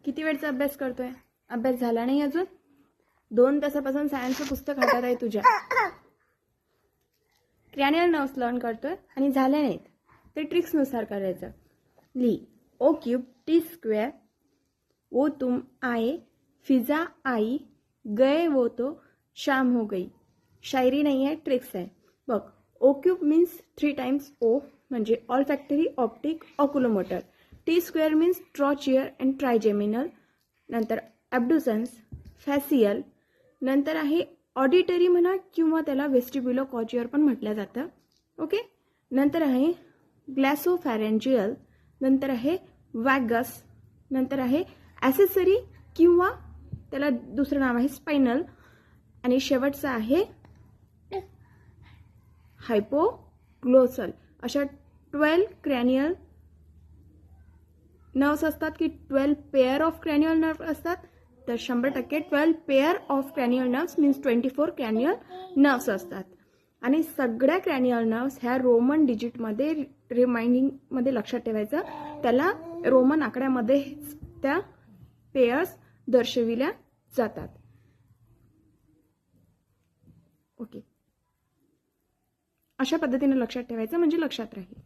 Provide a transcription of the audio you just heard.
किती वेळचा अभ्यास करतोय? अभ्यास झाला नाही अजून? 2 तासापासून सायन्सचं पुस्तक हातात आहे तुझ्या. क्रॅनियल नर्व्स लर्न करतोय आणि झाले नाहीत ते ट्रिक्सनुसार करायचं. ली ओ क्यूब टी स्क्वेअर वो तुम आए फिजा आई गए वो तो शाम हो गई. शायरी नाही आहे, ट्रिक्स आहे. बघ, O cube means 3 times O म्हणजे olfactory optic oculomotor. T square means trochlear and trigeminal. नंतर ॲब्डुसन्स, फॅसियल. नंतर आहे ऑडिटरी म्हणा किंवा त्याला वेस्टिब्युलो कॉचियर पण म्हटलं जातं. ओके. नंतर आहे ग्लॅसोफॅरेंजियल. नंतर आहे वॅगस. नंतर आहे ॲसेसरी किंवा त्याला दुसरं नाव आहे स्पायनल. आणि शेवटचं आहे हायपोग्लोसल. अशा 12 क्रॅनियल नर्व्स असतात की 12 पेअर ऑफ क्रॅनियल नर्व्स असतात. तर 100% 12 pair of cranial nerves means 24 cranial nerves असतात. आणि सगळ्या क्रॅनियल नर्व्स ह्या रोमन डिजिटमध्ये रिमाइंडिंगमध्ये लक्षात ठेवायचं. त्याला रोमन आकड्यामध्ये त्या पेयर्स दर्शविल्या जातात. ओके. अशा पद्धतीने लक्षात ठेवायचं म्हणजे लक्षात राहील.